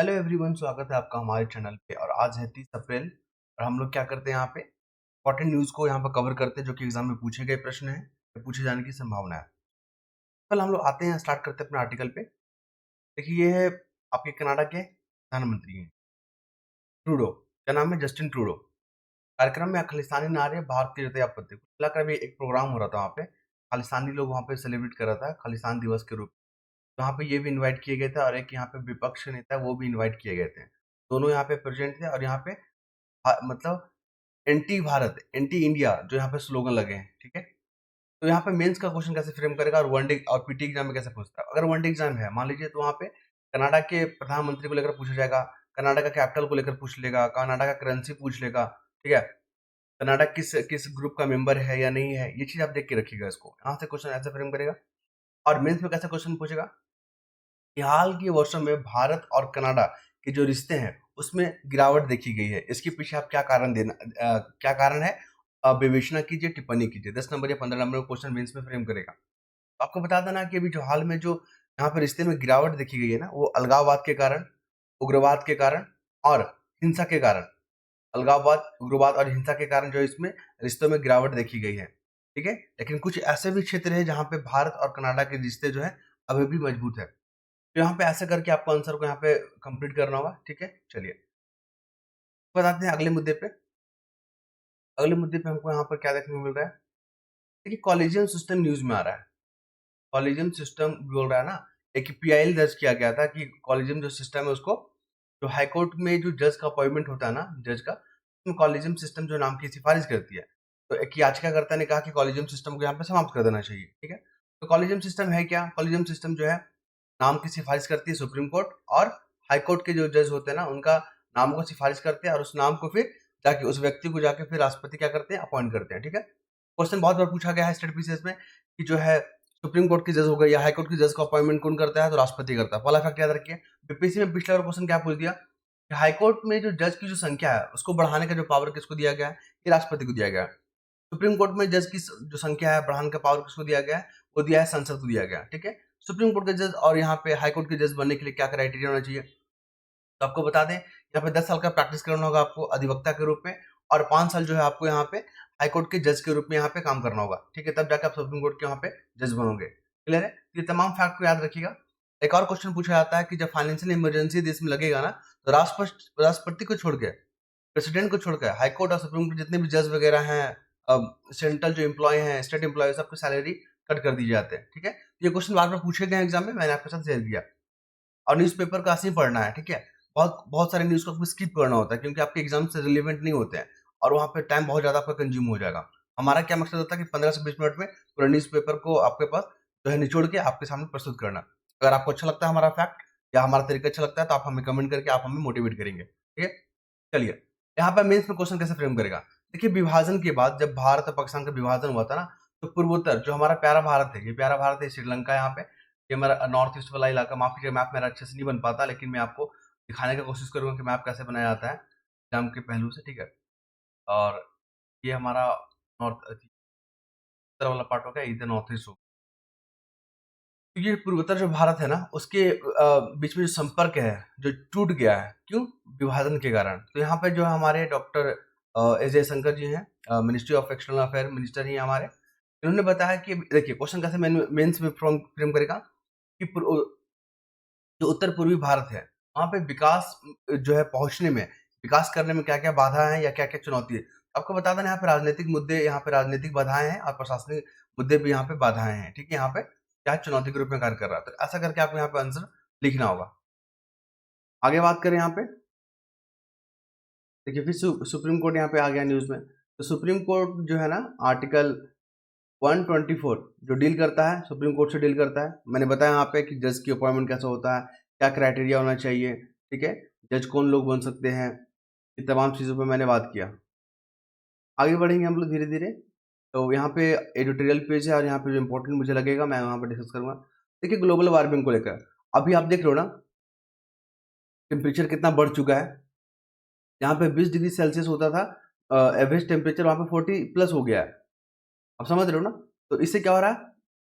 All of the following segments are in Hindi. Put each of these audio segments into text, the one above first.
हेलो एवरीवन, स्वागत है आपका हमारे चैनल पे। और आज है 30 अप्रैल और हम लोग क्या करते हैं यहाँ पे इंपॉर्टेंट न्यूज़ को यहाँ पर कवर करते हैं जो कि एग्जाम में पूछे गए प्रश्न हैं या पूछे जाने की संभावना है। कल हम लोग आते हैं, स्टार्ट करते हैं अपने आर्टिकल पे। देखिए, ये है आपके कनाडा के प्रधानमंत्री हैं, ट्रूडो। क्या नाम है? Justin Trudeau. कार्यक्रम में खालिस्तानी नारे भारत की जताई आपत्ति। कुल मिलाकर अभी एक प्रोग्राम हो रहा था वहाँ पे, खालिस्तानी लोग वहाँ पे सेलिब्रेट कर रहा था खालिस्तान दिवस के रूप में। वहाँ पे ये भी इनवाइट किए गए थे और एक यहाँ पे विपक्ष नेता है वो भी इनवाइट किए गए थे। दोनों यहाँ पे प्रेजेंट थे और यहाँ पे मतलब एंटी भारत, एंटी इंडिया जो यहाँ पे स्लोगन लगे हैं, ठीक है। तो यहाँ पे मेंस का क्वेश्चन कैसे फ्रेम करेगा और वनडे और पीटी एग्जाम में कैसे पूछता है। अगर वनडे एग्जाम है मान लीजिए, तो वहाँ पे कनाडा के प्रधानमंत्री को लेकर पूछा जाएगा, कनाडा का कैपिटल को लेकर पूछ लेगा, कनाडा का करेंसी पूछ लेगा, ठीक है। कनाडा किस किस ग्रुप का मेंबर है या नहीं है, ये चीज आप देख के रखिएगा। इसको यहाँ से क्वेश्चन ऐसे फ्रेम करेगा। और मेंस में कैसे क्वेश्चन पूछेगा कि हाल के वर्षों में भारत और कनाडा के जो रिश्ते हैं उसमें गिरावट देखी गई है। इसके पीछे आप क्या कारण क्या कारण है, विवेचना कीजिए, टिप्पणी कीजिए। 10 नंबर या 15 नंबर का क्वेश्चन मेंस में फ्रेम करेगा। तो आपको बता देना कि अभी जो हाल में जो यहाँ पे रिश्ते में गिरावट देखी गई है ना, वो अलगाववाद के कारण, उग्रवाद के कारण और हिंसा के कारण, अलगाववाद, उग्रवाद और हिंसा के कारण जो इसमें रिश्तों में गिरावट देखी गई है, ठीक है। लेकिन कुछ ऐसे भी क्षेत्र है जहाँ पे भारत और कनाडा के रिश्ते जो है अभी भी मजबूत है। तो यहाँ पे ऐसे करके आपको आंसर को यहाँ पे कंप्लीट करना होगा, ठीक है। चलिए बताते हैं अगले मुद्दे पे। अगले मुद्दे पे हमको यहाँ पर क्या देखने को मिल रहा है। देखिए, कॉलेजियम सिस्टम न्यूज में आ रहा है। कॉलेजियम सिस्टम बोल रहा है ना, एक पीआईएल दर्ज किया गया था कि कॉलेजियम जो सिस्टम है उसको, जो हाईकोर्ट में जो जज का अपॉइंटमेंट होता है ना, जज का, उसमें कॉलेजियम सिस्टम जो नाम की सिफारिश करती है। तो एक याचिकाकर्ता ने कहा कि कॉलेजियम सिस्टम को यहाँ पे समाप्त कर देना चाहिए, ठीक है। तो कॉलेजियम सिस्टम है क्या? कॉलेजियम सिस्टम जो है नाम की सिफारिश करती है सुप्रीम कोर्ट, और हाई कोर्ट के जो जज होते हैं ना उनका नाम को सिफारिश करते हैं और उस नाम को फिर जाके उस व्यक्ति को जाके फिर राष्ट्रपति क्या करते हैं, अपॉइंट करते हैं, ठीक है। क्वेश्चन बहुत बार पूछा गया है स्टेट पीसीएस में कि जो है सुप्रीम कोर्ट की जज हो गई या हाई कोर्ट की जज का अपॉइंटमेंट कौन करता है, तो राष्ट्रपति करता है। पहला फैक्ट याद रखिए। बीपीएससी में पिछला क्वेश्चन क्या पूछ दिया कि हाई कोर्ट में जो जज की जो संख्या है उसको बढ़ाने का जो पावर किसको दिया गया है, ये राष्ट्रपति को दिया गया है। सुप्रीम कोर्ट में जज की जो संख्या है बढ़ाने का पावर किसको दिया गया है, वो दिया है संसद को दिया गया है, ठीक है। सुप्रीम कोर्ट के जज और यहाँ पे हाई कोर्ट के जज बनने के लिए क्या क्राइटेरिया होना चाहिए, तो आपको बता दें यहाँ पे 10 साल का प्रैक्टिस करना होगा आपको अधिवक्ता के रूप में, और 5 साल जो है आपको यहाँ पे हाई कोर्ट के जज के रूप में यहाँ पे काम करना होगा, ठीक है। तब जाके आप सुप्रीम कोर्ट के यहाँ पे जज बनोगे। क्लियर है? ये तमाम फैक्ट को याद रखिएगा। एक और क्वेश्चन पूछा जाता है कि जब फाइनेंशियल इमरजेंसी देश में लगेगा ना, तो राष्ट्रपति को छोड़ के, प्रेसिडेंट को छोड़कर हाईकोर्ट और सुप्रीम कोर्ट जितने भी जज वगैरह हैं, सेंट्रल जो एम्प्लॉय हैं, स्टेट एम्प्लॉय, सबकी सैलरी कट कर दी जाते हैं, ठीक है। ये क्वेश्चन बार बार पूछे गए एग्जाम में, मैंने आपके साथ शेयर किया। और न्यूज़पेपर का ऐसे ही पढ़ना है, ठीक है। बहुत बहुत सारे न्यूज़ को आपको स्किप करना होता है क्योंकि आपके एग्जाम से रिलेवेंट नहीं होते हैं और वहाँ पे टाइम बहुत ज़्यादा आपका कंज्यूम हो जाएगा। हमारा क्या मकसद होता है कि 15 से 20 मिनट में पूरा न्यूज़पेपर को आपके पास जो है निचोड़ के आपके सामने प्रस्तुत करना। अगर आपको अच्छा लगता है हमारा फैक्ट या हमारा तरीका अच्छा लगता है, तो आप हमें कमेंट करके आप हमें मोटिवेट करेंगे, ठीक है। चलिए, यहाँ पे मेंस में क्वेश्चन कैसे फ्रेम करेगा। देखिए, विभाजन के बाद जब भारत और पाकिस्तान का विभाजन हुआ था ना, तो पूर्वोत्तर जो हमारा प्यारा भारत है, ये प्यारा भारत है, श्रीलंका यहाँ पे, ये हमारा नॉर्थ ईस्ट वाला इलाका। माफ कीजिए, मैप मेरा अच्छे से नहीं बन पाता, लेकिन मैं आपको दिखाने की कोशिश करूंगा कि मैप कैसे बनाया जाता है एग्जाम के पहलू से, ठीक है। और ये हमारा नॉर्थ उत्तर वाला पार्ट हो गया, इधर नॉर्थ ईस्ट हो। तो ये पूर्वोत्तर जो भारत है ना, उसके बीच में जो संपर्क है जो टूट गया है, क्यों? विभाजन के कारण। तो यहाँ पे जो हमारे डॉक्टर एस जयशंकर जी हैं, ministry of external affair minister ही हैं हमारे। इन्होंने बताया कि देखिए, क्वेश्चन कैसे मेंस में फ्रेम करेगा कि जो उत्तर पूर्वी भारत है, वहाँ पे विकास जो है पहुँचने में, विकास करने में क्या-क्या बाधा है या क्या-क्या चुनौती है। आपको बता देना, यहाँ पे राजनीतिक मुद्दे, यहाँ पे राजनीतिक बाधाएँ हैं और प्रशासनिक मुद्दे भी यहाँ पे बाधाएँ हैं, ठीक है। यहाँ पे क्या चुनौती के रूप में कार्य कर रहा है। तो ऐसा करके आपको यहाँ पे आंसर लिखना होगा। आगे बात करें यहाँ पे, देखिए फिर सुप्रीम कोर्ट यहाँ पे आ गया न्यूज़ में। तो सुप्रीम कोर्ट जो है ना, आर्टिकल 124 जो डील करता है, सुप्रीम कोर्ट से डील करता है। मैंने बताया यहाँ पे कि जज की अपॉइंटमेंट कैसा होता है, क्या क्राइटेरिया होना चाहिए, ठीक है, जज कौन लोग बन सकते हैं, इन तमाम चीज़ों पे मैंने बात किया। आगे बढ़ेंगे हम लोग धीरे धीरे। तो यहाँ पे एडिटोरियल पेज है और यहाँ पे जो इंपॉर्टेंट मुझे लगेगा मैं वहाँ पे डिस्कस करूंगा। देखिए, ग्लोबल वार्मिंग को लेकर अभी आप देख रहे हो ना, टेम्परेचर कितना बढ़ चुका है। यहाँ पे 20 डिग्री सेल्सियस होता था एवरेज टेम्परेचर, वहाँ पे 40 प्लस हो गया है। आप समझ रहे हो ना। तो इससे क्या हो रहा है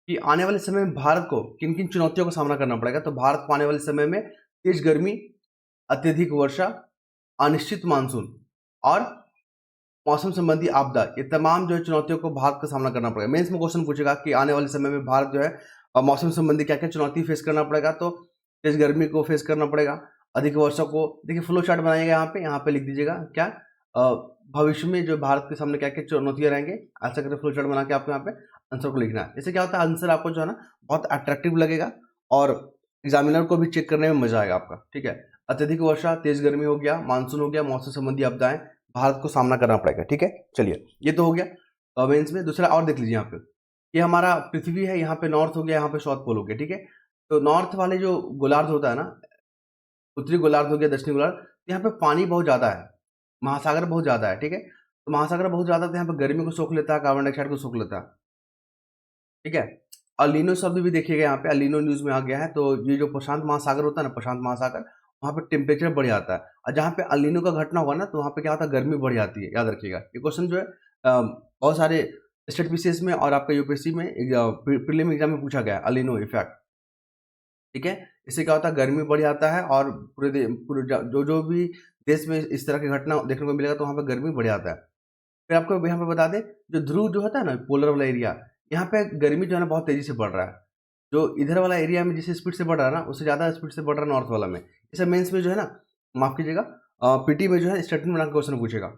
कि आने वाले समय में भारत को किन किन चुनौतियों का सामना करना पड़ेगा। तो भारत को आने वाले समय में तेज गर्मी, अत्यधिक वर्षा, अनिश्चित मानसून और मौसम संबंधी आपदा, ये तमाम जो है चुनौतियों को भारत का सामना करना पड़ेगा। मेंस में क्वेश्चन पूछेगा कि आने वाले समय में भारत जो है मौसम संबंधी क्या-क्या चुनौती फेस करना पड़ेगा, तो तेज गर्मी को फेस करना पड़ेगा, अधिक वर्षा को, देखिए फ्लो चार्ट बनाइएगा यहाँ पे लिख दीजिएगा क्या भविष्य में जो भारत के सामने क्या-क्या चुनौतियाँ रहेंगे, ऐसा करके फ्लो चार्ट बना के आपको यहाँ पे आंसर को लिखना है। इससे क्या होता है, आंसर आपको जो है ना बहुत अट्रैक्टिव लगेगा और एग्जामिनर को भी चेक करने में मजा आएगा आपका, ठीक है। अत्यधिक वर्षा, तेज गर्मी हो गया, मानसून हो गया, मौसम संबंधी आपदाएं भारत को सामना करना पड़ेगा, ठीक है। चलिए ये तो हो गया मेंस में। दूसरा और देख लीजिए यहाँ पे, ये हमारा पृथ्वी है, यहाँ पे नॉर्थ हो गया, यहाँ पे साउथ पोल हो गया, ठीक है। तो नॉर्थ वाले जो गोलार्ध होता है ना, उत्तरी गोलार्ध हो गया, दक्षिणी गोलार्ध, यहाँ पे पानी बहुत ज़्यादा है, महासागर बहुत ज़्यादा है, ठीक है। तो महासागर बहुत ज़्यादा, तो यहाँ पे गर्मी को सोख लेता है, कार्बन डाइऑक्साइड को सोख लेता है, ठीक है। अलीनो शब्द भी देखिएगा यहाँ पे, अलीनो न्यूज़ में आ गया है। तो ये जो प्रशांत महासागर होता है ना, प्रशांत महासागर, वहाँ पे टेम्परेचर बढ़ जाता है, और जहाँ पे अलीनो का घटना हुआ ना, तो वहाँ पे क्या होता है, गर्मी बढ़ जाती है, याद रखिएगा। ये क्वेश्चन जो है बहुत सारे स्टेट पीसीएस में और आपका यूपीएससी में प्रीलिम एग्जाम में पूछा गया है, अलीनो इफेक्ट, ठीक है। इससे क्या होता है, गर्मी बढ़ जाता है और पूरे जो भी देश में इस तरह की घटना देखने को मिलेगा, तो वहाँ पे गर्मी बढ़ जाता है। फिर आपको यहाँ पे बता दें, जो ध्रुव जो होता है ना, पोलर वाला एरिया, यहाँ पे गर्मी जो है ना बहुत तेजी से बढ़ रहा है। जो इधर वाला एरिया में जिस स्पीड से बढ़ रहा है ना, उससे ज़्यादा स्पीड से बढ़ रहा है नॉर्थ वाला में। इसे मेंस में जो है ना, माफ कीजिएगा, पीटी में जो है स्टेटमेंट बना के क्वेश्चन पूछेगा।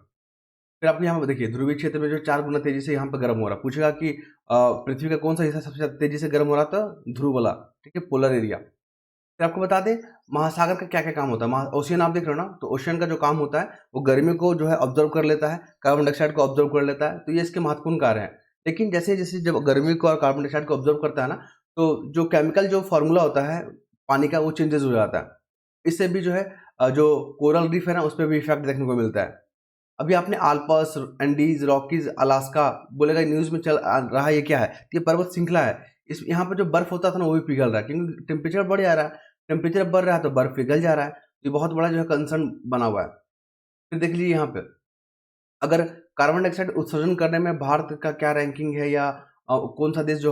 फिर आपको यहाँ पे देखिए, ध्रुवीय क्षेत्र में जो 4 गुना तेजी से यहाँ पे गर्म हो रहा है, पूछेगा कि पृथ्वी का कौन सा हिस्सा सबसे ज़्यादा तेजी से गर्म हो रहा था, ध्रुव वाला, ठीक है, पोलर एरिया। फिर आपको बता दें, महासागर का क्या क्या काम होता है। ओशियन आप देख रहे हो ना, तो ओशियन का जो काम होता है, वो गर्मी को जो है ऑब्जर्व कर लेता है, कार्बन डाइऑक्साइड को ऑब्जर्व कर लेता है, तो ये इसके महत्वपूर्ण कार्य हैं। लेकिन जैसे जैसे जब गर्मी को और कार्बन डाइऑक्साइड को ऑब्जर्व करता है ना, तो जो केमिकल जो फॉर्मूला होता है पानी का, वो चेंजेस हो जाता है। इससे भी जो है जो कोरल रीफ है ना, उस पर भी इफेक्ट देखने को मिलता है। अभी आपने आल्पस, एंडीज, रॉकीज, अलास्का बोलेगा, न्यूज़ में चल रहा है, ये क्या है, तो ये पर्वत श्रृंखला है। इस यहाँ पर जो बर्फ होता था ना, वो भी पिघल रहा है, क्योंकि टेम्परेचर बढ़ जा रहा है। टेम्परेचर बढ़ रहा है तो बर्फ पिघल जा रहा है, ये बहुत बड़ा जो है कंसर्न बना हुआ है। फिर देख लीजिए यहाँ पे, अगर कार्बन डाइऑक्साइड उत्सर्जन करने में भारत का क्या रैंकिंग है, या कौन सा देश जो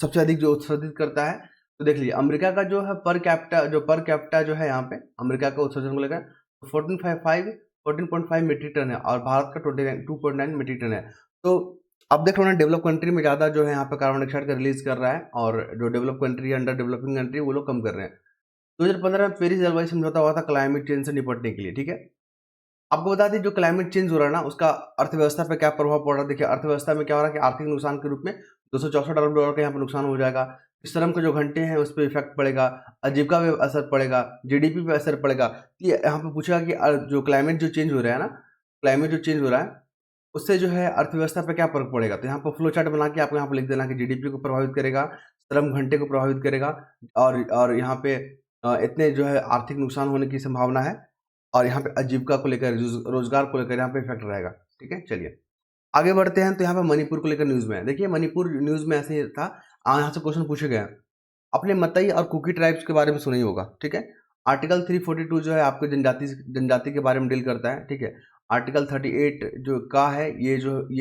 सबसे अधिक जो उत्सर्जित करता है, तो देख लीजिए अमेरिका का जो है पर कैपिटा जो है यहाँ पे, अमेरिका का उत्सर्जन को लेकर 14.5 मीट्रिक टन है, और भारत का 2.9 मीट्रिक टन है। तो अब देख रहे हो ना, डेवलप कंट्री में ज़्यादा जो है यहाँ पे कार्बन डाइऑक्साइड का रिलीज कर रहा है, और जो develop country, under developing country, वो लोग कम कर रहे हैं। 2015 में पेरिस जलवायु समझौता हुआ था क्लाइमेट चेंज से निपटने के लिए, ठीक है। आपको बता दें, जो क्लाइमेट चेंज हो रहा है ना, उसका अर्थव्यवस्था पे क्या प्रभाव पड़ रहा है। देखिए अर्थव्यवस्था में क्या हो रहा है कि आर्थिक नुकसान के रूप में $264 का यहाँ पे नुकसान हो जाएगा। श्रम के जो घंटे हैं उस पर इफेक्ट पड़ेगा, आजीविका पे असर पड़ेगा, जीडीपी पे असर पड़ेगा। ये यहाँ पे पूछेगा कि जो क्लाइमेट जो चेंज हो रहा है ना, क्लाइमेट जो चेंज हो रहा है, उससे जो है अर्थव्यवस्था पे क्या फर्क पड़ेगा। तो यहाँ पर फ्लो चार्ट बना के आपको यहाँ पे लिख देना कि जीडीपी को प्रभावित करेगा, श्रम घंटे को प्रभावित करेगा, और यहाँ पे इतने जो है आर्थिक नुकसान होने की संभावना है, और यहाँ पे आजीविका को लेकर, रोजगार को लेकर यहाँ पे इफेक्ट रहेगा, ठीक है। चलिए आगे बढ़ते हैं, तो यहाँ पे मणिपुर को लेकर न्यूज़ में है। देखिए मणिपुर न्यूज़ में ऐसे ही था, यहाँ से क्वेश्चन पूछे गए हैं। अपने मतई और कुकी ट्राइब्स के बारे में सुना ही होगा, ठीक है। आर्टिकल 342 जो है आपके जनजाति के बारे में डील करता है, ठीक है। आर्टिकल 38 जो का है, ये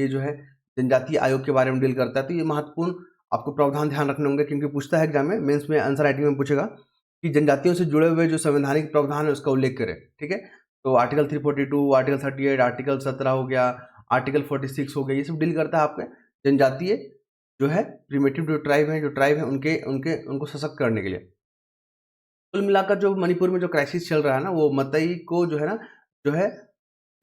जो है जनजातीय आयोग के बारे में डील करता है। तो ये महत्वपूर्ण आपको प्रावधान ध्यान रखने होंगे, क्योंकि पूछता है एग्जाम में, मेंस में आंसर राइटिंग में पूछेगा कि जनजातियों से जुड़े हुए जो संवैधानिक प्रावधान है उसका उल्लेख करें, ठीक है। तो आर्टिकल 342, आर्टिकल 38, आर्टिकल 17 हो गया, आर्टिकल 46 हो गया, ये सब डील करता है आपके जनजातीय जो है प्रिमिटिव जो ट्राइब है उनके उनके उनको सशक्त करने के लिए। कुल मिलाकर जो मणिपुर में जो क्राइसिस चल रहा है ना, वो मतई को जो है ना, जो है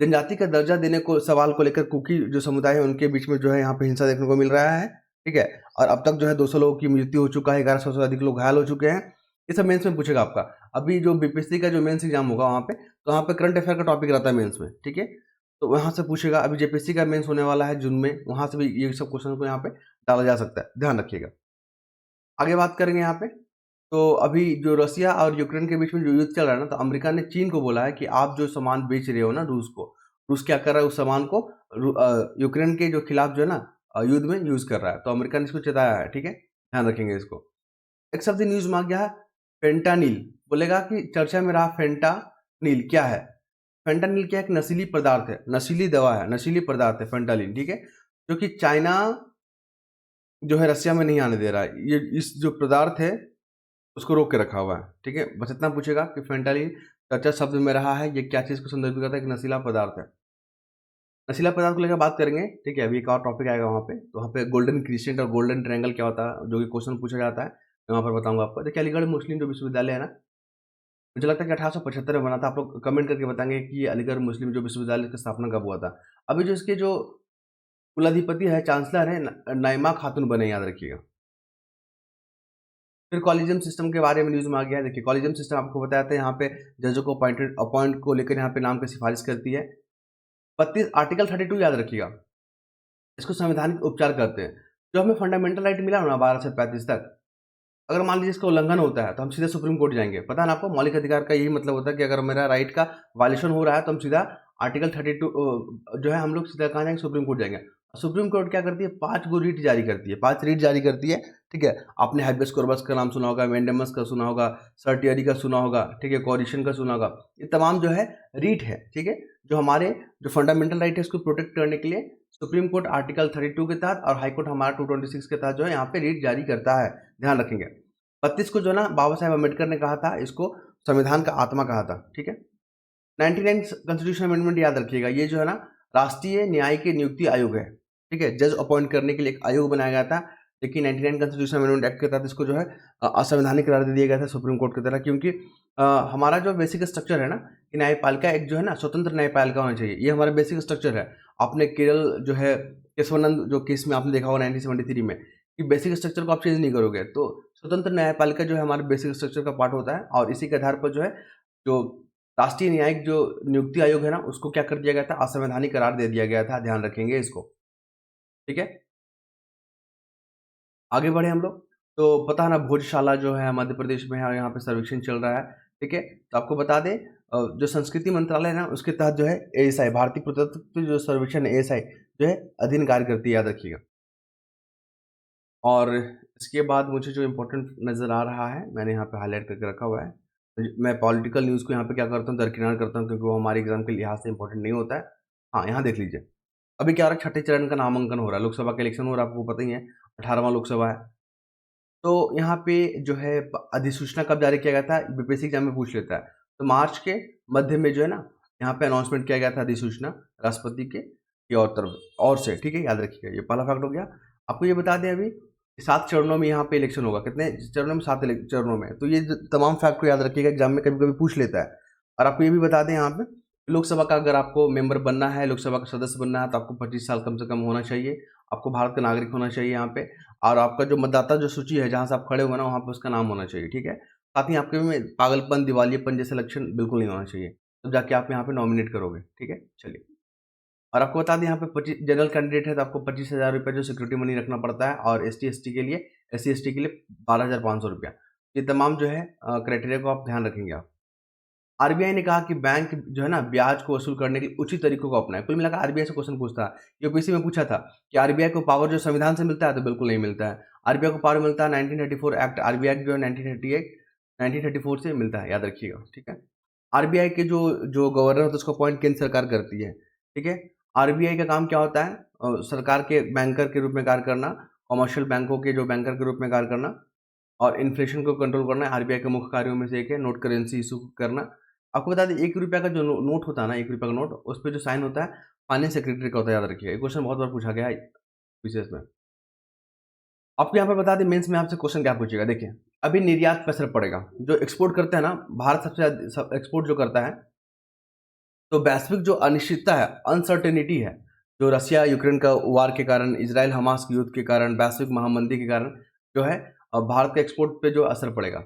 जनजाति का दर्जा देने को सवाल को लेकर कुकी जो समुदाय है उनके बीच में जो है यहाँ पे हिंसा देखने को मिल रहा है, ठीक है। और अब तक जो है 200 लोगों की मृत्यु हो चुका है, 1100 से अधिक लोग घायल हो चुके हैं। ये सब मेंस में पूछेगा आपका। अभी जो बीपीएससी का जो मेंस एग्जाम होगा वहाँ पे, तो वहाँ पे करंट अफेयर का टॉपिक रहता है मेंस में, ठीक है। तो वहाँ से पूछेगा। अभी जेपीएससी का मेंस होने वाला है जून में, वहाँ से भी ये सब क्वेश्चन को यहाँ पे डाला जा सकता है, ध्यान रखिएगा। आगे बात करेंगे यहाँ पे, तो अभी जो रसिया और यूक्रेन के बीच में जो युद्ध चल रहा है ना, तो अमेरिका ने चीन को बोला है कि आप जो सामान बेच रहे हो ना रूस को, रूस क्या कर रहा है, उस सामान को यूक्रेन के जो खिलाफ जो है ना युद्ध में यूज कर रहा है। तो अमेरिका ने इसको चेताया है, ठीक है, ध्यान रखेंगे इसको। एक शब्द न्यूज में आ गया है फेंटानिल, बोलेगा कि चर्चा में रहा फेंटानिल क्या है। फेंटानिल क्या है, एक नशीली पदार्थ है, नशीली दवा है, नशीली पदार्थ है फेंटानिल, ठीक है, जो कि चाइना जो है रसिया में नहीं आने दे रहा है। ये इस जो पदार्थ है उसको रोक के रखा हुआ है, ठीक है। बस इतना पूछेगा कि फेंटानिल चर्चा शब्द में रहा है, ये क्या चीज़ को संदर्भित करता है, कि नशीला पदार्थ है। नशीला पदार्थ को लेकर बात करेंगे, ठीक है। अभी एक और टॉपिक आएगा वहाँ पे, तो वहाँ पे गोल्डन क्रिसेंट और गोल्डन ट्रायंगल क्या होता है, जो कि क्वेश्चन पूछा जाता है, मैं वहाँ पर बताऊंगा आपको। देखिए, अलीगढ़ मुस्लिम जो विश्वविद्यालय है ना, मुझे लगता है कि 1875 में बना था। आप लोग कमेंट करके बताएंगे कि ये अलीगढ़ मुस्लिम जो विश्वविद्यालय की स्थापना कब हुआ था। अभी जो इसके जो कुलाधिपति है, चांसलर है, नाइमा खातून बने, याद रखिएगा। फिर कॉलेजियम सिस्टम के बारे में न्यूज़ में आ गया है। देखिए, कॉलेजियम सिस्टम आपको बताया था, यहाँ पे जजों को अपॉइंट को लेकर यहाँ पे नाम की सिफारिश करती है। 32 आर्टिकल 32 याद रखिएगा, इसको संवैधानिक उपचार कहते हैं। जो हमें फंडामेंटल राइट मिला ना 12 से 35 तक, अगर मान लीजिए इसका उल्लंघन होता है तो हम सीधे सुप्रीम कोर्ट जाएंगे। पता है ना आपको, मौलिक अधिकार का यही मतलब होता है कि अगर मेरा राइट का वायलेशन हो रहा है तो हम सीधा आर्टिकल 32 जो है हम लोग सीधा कहाँ जाएंगे, सुप्रीम कोर्ट जाएंगे। सुप्रीम कोर्ट क्या करती है, 5 गो रीट जारी करती है, 5 रीट जारी करती है, ठीक है। आपने हैबियस कॉर्पस का नाम सुना होगा, मेंडेमस का सुना होगा, सर्टियरी का सुना होगा, ठीक है, कॉरिशन का सुना होगा। ये तमाम जो है रीट है, ठीक है, जो हमारे जो फंडामेंटल राइट है उसको प्रोटेक्ट करने के लिए सुप्रीम कोर्ट आर्टिकल 32 के तहत और हाई कोर्ट हमारा 226 के तहत जो है यहाँ पे रीट जारी करता है, ध्यान रखेंगे। 32 को जो ना बाबा साहेब अम्बेडकर ने कहा था, इसको संविधान का आत्मा कहा था, ठीक है। 99 कॉन्स्टिट्यूशन अमेंडमेंट याद रखिएगा, ये जो है ना राष्ट्रीय न्याय के नियुक्ति आयोग है, ठीक है। जज अपॉइंट करने के लिए एक आयोग बनाया गया था, लेकिन 99 कॉन्स्टिट्यूशन अमेंडमेंट एक्ट के तहत इसको जो है असंवैधानिक करार दे दिया गया था सुप्रीम कोर्ट की तरह, क्योंकि हमारा जो बेसिक स्ट्रक्चर है ना कि न्यायपालिका एक जो है ना स्वतंत्र न्यायपालिका होना चाहिए, ये हमारा बेसिक स्ट्रक्चर है। आपने केरल जो है केशवानंद जो केस में आपने देखा होगा 1973 में, कि बेसिक स्ट्रक्चर को आप चेंज नहीं करोगे, तो स्वतंत्र न्यायपालिका जो है हमारे बेसिक स्ट्रक्चर का पार्ट होता है। और इसी के आधार पर जो है जो राष्ट्रीय न्यायिक जो नियुक्ति आयोग है ना, उसको क्या कर दिया गया था, असंवैधानिक करार दे दिया गया था, ध्यान रखेंगे इसको, ठीक है। आगे बढ़े हम लोग, तो पता है ना भोजशाला जो है मध्य प्रदेश में है, यहाँ पे सर्वेक्षण चल रहा है, ठीक है। तो आपको बता दें जो संस्कृति मंत्रालय है ना, उसके तहत जो है एएसआई, भारतीय पुरातत्व जो सर्वेक्षण एएसआई जो है अधीन कार्य करती है, याद रखिएगा। और इसके बाद मुझे जो इम्पोर्टेंट नज़र आ रहा है, मैंने यहाँ पे हाईलाइट करके रखा हुआ है। मैं पॉलिटिकल न्यूज़ को यहाँ पे क्या करता हूँ, दरकिनार करता हूँ, क्योंकि वो हमारे एग्जाम के लिहाज से इंपॉर्टेंट नहीं होता है। हाँ, यहाँ देख लीजिए, अभी क्या हो रहा है, छठे चरण का नामांकन हो रहा है, लोकसभा का इलेक्शन हो रहा है, आपको पता ही है, 18वां लोकसभा है। तो यहाँ पे जो है अधिसूचना कब जारी किया गया था, बीपीएससी एग्जाम में पूछ लेता है। तो मार्च के मध्य में जो है ना यहाँ पे अनाउंसमेंट किया गया था अधिसूचना राष्ट्रपति के और तरफ और से, ठीक है, याद रखिएगा। ये पहला फैक्ट हो गया। आपको ये बता दें अभी 7 चरणों में यहाँ पे इलेक्शन होगा, कितने चरणों में, 7 चरणों में। तो ये तमाम फैक्ट को याद रखिएगा, एग्जाम में कभी कभी पूछ लेता है। और आपको ये भी बता दें यहाँ पे लोकसभा का अगर आपको मेंबर बनना है, लोकसभा का सदस्य बनना है, तो आपको 25 साल कम से कम होना चाहिए, आपको भारत का नागरिक होना चाहिए यहाँ पे। और आपका जो मतदाता जो सूची है जहाँ से आप खड़े हो ना, वहाँ पे उसका नाम होना चाहिए, ठीक है। साथ ही आपके में पागलपन, दिवालियेपन जैसे लक्षण बिल्कुल नहीं होना चाहिए, तब जाके आप यहाँ पे नॉमिनेट करोगे, ठीक है। चलिए, और आपको बता दें यहाँ पे 25 जनरल कैंडिडेट है तो आपको 25,000 रुपये जो सिक्योरिटी मनी रखना पड़ता है, और ST के लिए 12,500 रुपया। ये तमाम जो है क्राइटेरिया को आप ध्यान रखेंगे आप। आरबीआई ने कहा कि बैंक जो है ना ब्याज को वसूल करने के उचित तरीकों को अपनाए। कुल मिलाकर आरबीआई से क्वेश्चन पूछता है, यूपीएससी में पूछा था कि आरबीआई को पावर जो संविधान से मिलता है, तो बिल्कुल नहीं मिलता है। आरबीआई को पावर मिलता है 1934 एक्ट, आरबीआई जो है 1934 से मिलता है, याद रखिएगा, ठीक है। आरबीआई के जो जो गवर्नर होता है उसको अपॉइंट केंद्र सरकार करती है, ठीक है। आरबीआई का काम क्या होता है, सरकार के बैंकर के रूप में कार्य करना, कॉमर्शियल बैंकों के जो बैंकर के रूप में कार्य करना, और इन्फ्लेशन को कंट्रोल करना आरबीआई के मुख्य कार्यों में से एक है। नोट करेंसी इशू करना। आपको बता दें 1 रुपया का जो नोट होता है ना, 1 रुपया का नोट, उस पर जो साइन होता है फाइनेंस सेक्रेटरी का होता है, याद रखिएगा। ये क्वेश्चन बहुत बार पूछा गया है विशेष में। आपको यहाँ पर बता दें मेंस में आपसे क्वेश्चन क्या पूछेगा, देखिए अभी निर्यात पर असर पड़ेगा, जो एक्सपोर्ट करते हैं ना, भारत सबसे ज़्यादा एक्सपोर्ट जो करता है, तो वैश्विक जो अनिश्चितता है, अनसर्टेनिटी है, जो रशिया यूक्रेन का वार के कारण, इजराइल हमास के युद्ध के कारण, वैश्विक महामंदी के कारण जो है भारत के एक्सपोर्ट पे जो असर पड़ेगा।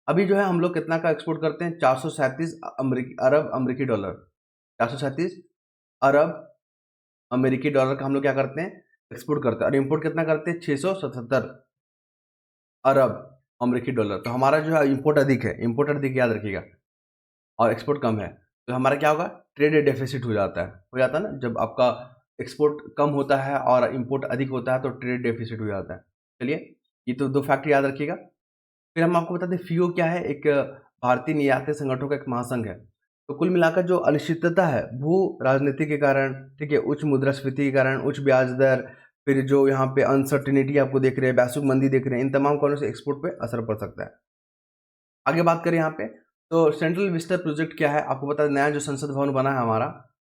अभी जो है हम लोग कितना का एक्सपोर्ट करते हैं, 437 अरब अमेरिकी डॉलर, 437 अरब अमेरिकी डॉलर का हम लोग क्या करते हैं, एक्सपोर्ट करते हैं। और इम्पोर्ट कितना करते हैं, 677 अरब अमेरिकी डॉलर। तो हमारा जो है इम्पोर्ट अधिक है, इम्पोर्ट अधिक याद रखिएगा, और एक्सपोर्ट कम है। तो हमारा क्या होगा, ट्रेड डेफिसिट हो जाता है ना, जब आपका एक्सपोर्ट कम होता है और इंपोर्ट अधिक होता है तो ट्रेड डेफिसिट हो जाता है। चलिए, ये तो 2 फैक्ट याद रखिएगा। फिर हम आपको बता दें फियो क्या है, एक भारतीय निर्यात संगठनों का एक महासंघ है। तो कुल मिलाकर जो अनिश्चितता है भू राजनीति के कारण, ठीक है, उच्च मुद्रास्फीति के कारण, उच्च ब्याज दर, फिर जो यहाँ पे अनसर्टिनिटी आपको देख रहे हैं, वैश्विक मंदी देख रहे हैं, इन तमाम कारणों से एक्सपोर्ट पे असर पड़ सकता है। आगे बात करें यहाँ पे, तो सेंट्रल विस्टा प्रोजेक्ट क्या है, आपको पता है नया जो संसद भवन बना है हमारा,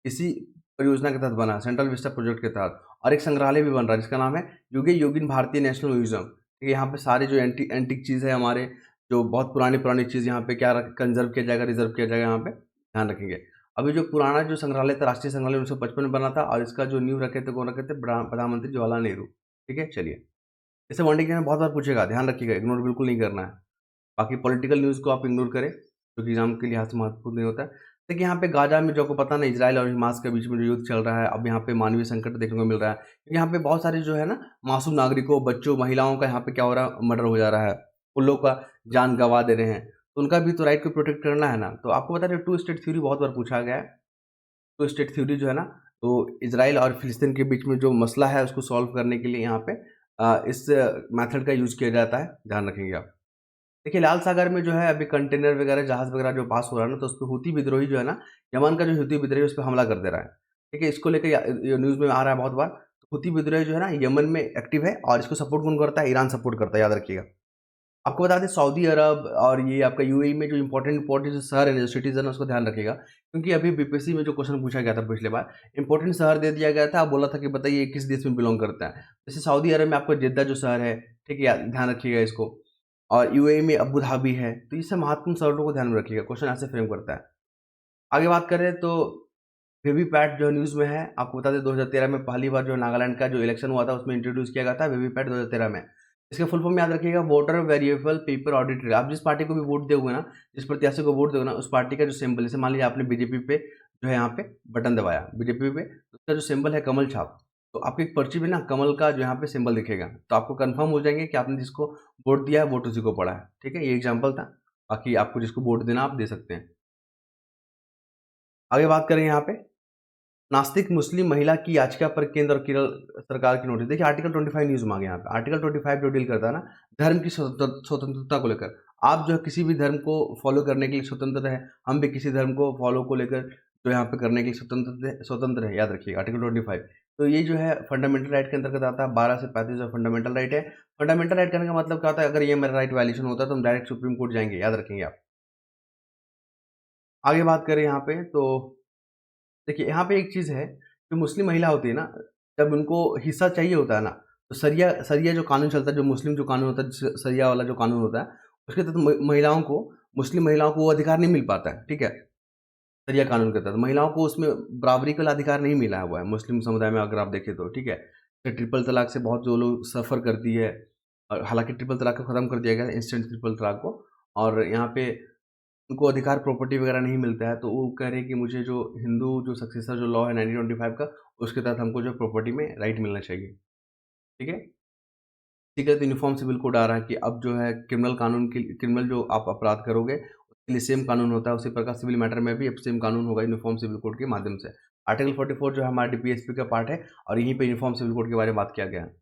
इसी परियोजना के तहत बना है, सेंट्रल विस्टा प्रोजेक्ट के तहत। और एक संग्रहालय भी बन रहा है जिसका नाम है योगी योगिन भारतीय नेशनल म्यूजियम। ठीक है, यहाँ पे सारे जो एंटिक चीज़ है हमारे, जो बहुत पुरानी पुरानी चीज़ यहाँ पे क्या कंजर्व किया जाएगा, रिजर्व किया जाएगा, यहाँ पे ध्यान रखेंगे। अभी जो पुराना जो संग्रहालय था, राष्ट्रीय संग्रहालय 1955 में बना था, और इसका जो नींव रखे थे कौन रखे थे, प्रधानमंत्री जवाहरलाल नेहरू। ठीक है, चलिए, इसे वन में बहुत बार पूछेगा, ध्यान रखिएगा, इग्नोर बिल्कुल नहीं करना है। बाकी पॉलिटिकल न्यूज़ को आप इग्नोर करें, जो कि एग्जाम के लिहाज से महत्वपूर्ण नहीं होता है। देखिए यहाँ पे गाजा में, जो आपको पता नहीं, इजराइल और हमास के बीच में जो युद्ध चल रहा है, अब यहाँ पे मानवीय संकट देखने को मिल रहा है, क्योंकि यहाँ पे बहुत सारे जो है ना मासूम नागरिकों, बच्चों, महिलाओं का यहाँ पे क्या हो रहा है, मर्डर हो जा रहा है, उन लोग का जान गंवा दे रहे हैं, तो उनका भी तो राइट को प्रोटेक्ट करना है ना। तो आपको बता दें, टू स्टेट थ्योरी बहुत बार पूछा गया है। टू स्टेट थ्योरी जो है ना, तो इजराइल और फिलिस्तीन के बीच में जो मसला है उसको सॉल्व करने के लिए यहाँ पे इस मेथड का यूज किया जाता है, ध्यान रखेंगे आप। देखिए लाल सागर में जो है अभी कंटेनर वगैरह, जहाज वगैरह जो पास हो रहा है ना, तो उस पर हूती विद्रोही जो है ना, यमन का जो हूती विद्रोही उस पर हमला कर दे रहा है। ठीक है, इसको लेकर न्यूज़ में आ रहा है बहुत बार। तो हूती विद्रोही जो है ना, यमन में एक्टिव है, और इसको सपोर्ट कौन करता है, ईरान सपोर्ट करता है, याद रखिएगा। आपको बता दें, सऊदी अरब और ये आपका यूएई में जो इंपॉर्टेंट इंपॉर्टेंट जो शहर है, जो सिटीजन है, उसको ध्यान रखिएगा, क्योंकि अभी बीपीएससी में जो क्वेश्चन पूछा गया था पिछले बार, इंपॉर्टेंट शहर दे दिया गया था, बोला था कि बताइए किस देश में बिलोंग करता है। जैसे सऊदी अरब में आपको जिद्दा जो शहर है, ठीक है, ध्यान रखिएगा इसको, और यूएई में अबू धाबी है। तो इससे महत्वपूर्ण शहरों को ध्यान में रखिएगा, क्वेश्चन ऐसे फ्रेम करता है। आगे बात करें तो वीवीपैट जो न्यूज़ में है, आपको बता दें 2013 में पहली बार जो नागालैंड का जो इलेक्शन हुआ था उसमें इंट्रोड्यूस किया गया था वीवीपैट 2013 में। इसका फुल फॉर्म याद रखिएगा, वोटर वेरिएबल पेपर ऑडिट। आप जिस पार्टी को भी वोट दोगे ना, जिस प्रत्याशी को वोट दोगे ना, उस पार्टी का जो सिंबल, जैसे मान लीजिए आपने बीजेपी पे जो है यहाँ पे बटन दबाया, बीजेपी पे, तो उसका जो सिंबल है कमल छाप, तो आपकी एक पर्ची में ना कमल का जो यहाँ पे सिंबल दिखेगा, तो आपको कंफर्म हो जाएंगे कि आपने जिसको वोट दिया है वोट उसी को पड़ा है। ठीक है, ये एग्जाम्पल था, बाकी आपको जिसको वोट देना आप दे सकते हैं। आगे बात करें यहाँ पे, नास्तिक मुस्लिम महिला की याचिका पर केंद्र और केरल सरकार की नोटिस। देखिए आर्टिकल 25 न्यूज में आ गया यहाँ पे। आर्टिकल 25 जो डील करता है ना धर्म की स्वतंत्रता को लेकर, आप जो है किसी भी धर्म को फॉलो करने के लिए स्वतंत्र है, हम भी किसी धर्म को फॉलो को लेकर जो यहाँ पे करने के लिए स्वतंत्र है, याद रखिएगा आर्टिकल 25। तो ये जो है फंडामेंटल राइट के अंतर्गत आता है, 12 से 35 जो फंडामेंटल राइट है। फंडामेंटल राइट करने का मतलब क्या होता है, अगर ये मेरा राइट वायलेशन होता है तो हम डायरेक्ट सुप्रीम कोर्ट जाएंगे, याद रखेंगे आप। आगे बात करें यहाँ पे, तो देखिए यहाँ पे एक चीज़ है, जो मुस्लिम महिला होती है ना, जब उनको हिस्सा चाहिए होता है ना, तो सरिया सरिया जो कानून चलता है, जो मुस्लिम जो कानून होता है, सरिया वाला जो कानून होता है, उसके तहत महिलाओं को, मुस्लिम महिलाओं को वो अधिकार नहीं मिल पाता है। ठीक है, सरिया कानून के तहत महिलाओं को उसमें बराबरी का अधिकार नहीं मिला हुआ है मुस्लिम समुदाय में, अगर आप देखें तो। ठीक है, तो ट्रिपल तलाक से बहुत जो लोग सफ़र करती है, और हालांकि ट्रिपल तलाक को ख़त्म कर दिया गया है, इंस्टेंट ट्रिपल तलाक को, और यहाँ पे उनको अधिकार प्रॉपर्टी वगैरह नहीं मिलता है, तो वो कह रहे हैं कि मुझे जो हिंदू जो सक्सेसर जो लॉ है 1925 का, उसके तहत हमको जो प्रॉपर्टी में राइट मिलना चाहिए। ठीक है, ठीक है, तो यूनिफॉर्म सिविल कोड आ रहा है कि अब जो है क्रिमिनल कानून के, क्रिमिनल जो आप अपराध करोगे उसके लिए सेम कानून होता है, उसी प्रकार सिविल मैटर में भी अब सेम कानून होगा यूनिफॉर्म सिविल कोड के माध्यम से। आर्टिकल 44 जो है हमारा डीपीएसपी का पार्ट है, और यहीं पे यूनिफॉर्म सिविल कोड के बारे में बात किया गया है।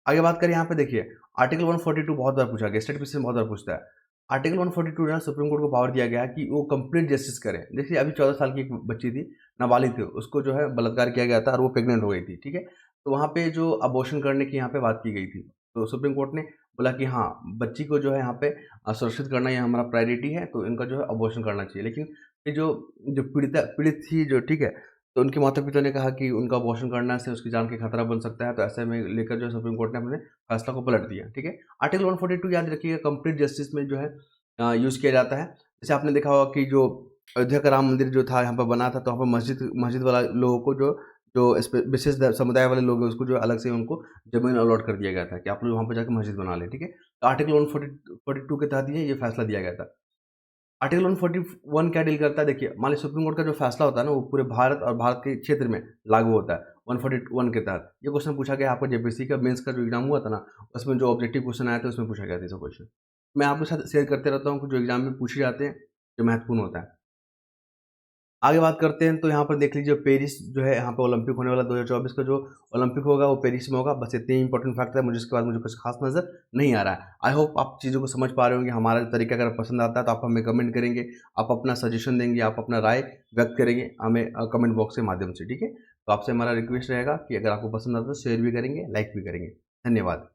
आगे बात करें यहाँ पे, देखिए आर्टिकल 142 बहुत बार पूछा गया, स्टेट क्वेश्चन बहुत बार पूछता है। आर्टिकल 142 जो है सुप्रीम कोर्ट को पावर दिया गया है कि वो कंप्लीट जस्टिस करें। देखिए अभी 14 साल की एक बच्ची थी, नाबालिग थी, उसको जो है बलात्कार किया गया था और वो प्रेग्नेंट हो गई थी। ठीक है, तो वहाँ पे जो अबॉर्शन करने की यहाँ पे बात की गई थी, तो सुप्रीम कोर्ट ने बोला कि हाँ, बच्ची को जो है यहाँ पे सुरक्षित करना ये हमारा प्रायोरिटी है, तो इनका जो है अबॉर्शन करना चाहिए। लेकिन ये जो जो पीड़ित थी जो, ठीक है, तो उनके माता पिता ने कहा कि उनका अबॉर्शन करने से उसकी जान के खतरा बन सकता है, तो ऐसे में लेकर जो सुप्रीम कोर्ट ने अपने फैसला को पलट दिया। ठीक है, आर्टिकल 142 याद रखिएगा, कंप्लीट जस्टिस में जो है यूज़ किया जाता है। जैसे आपने देखा होगा कि जो अयोध्या का राम मंदिर जो था यहाँ पर बना था, तो वहाँ पर मस्जिद वाला लोगों को जो जो विशेष समुदाय वाले लोग हैं उसको जो अलग से उनको ज़मीन अलॉट कर दिया गया था कि आप लोग वहाँ पर जाकर मस्जिद बना लें। ठीक है, तो आर्टिकल 142 के तहत ये फैसला दिया गया था। आर्टिकल 141 क्या डील करता है, देखिए मान लीजिए सुप्रीम कोर्ट का जो फैसला होता है ना, वो पूरे भारत और भारत के क्षेत्र में लागू होता है 141 के तहत। ये क्वेश्चन पूछा गया आपको जेपीएससी का मेंस का जो एग्जाम हुआ था ना, उसमें जो ऑब्जेक्टिव क्वेश्चन आया था उसमें पूछा गया था ये क्वेश्चन। मैं आपके साथ शेयर करते रहता हूँ, जो एग्जाम में पूछे जाते हैं, जो महत्वपूर्ण होता है। आगे बात करते हैं, तो यहाँ पर देख लीजिए पेरिस जो है, यहाँ पे ओलंपिक होने वाला 2024 का जो ओलंपिक होगा वो पेरिस में होगा। बस इतने ही इंपॉर्टेंट फैक्ट है, मुझे इसके बाद मुझे कुछ खास नज़र नहीं आ रहा है। आई होप आप चीज़ों को समझ पा रहे होंगे। हमारा तरीका अगर पसंद आता है तो आप हमें कमेंट करेंगे, आप अपना सजेशन देंगे, आप अपना राय व्यक्त करेंगे हमें कमेंट बॉक्स के माध्यम से। ठीक है, तो आपसे हमारा रिक्वेस्ट रहेगा कि अगर आपको पसंद आता है तो शेयर भी करेंगे, लाइक भी करेंगे। धन्यवाद।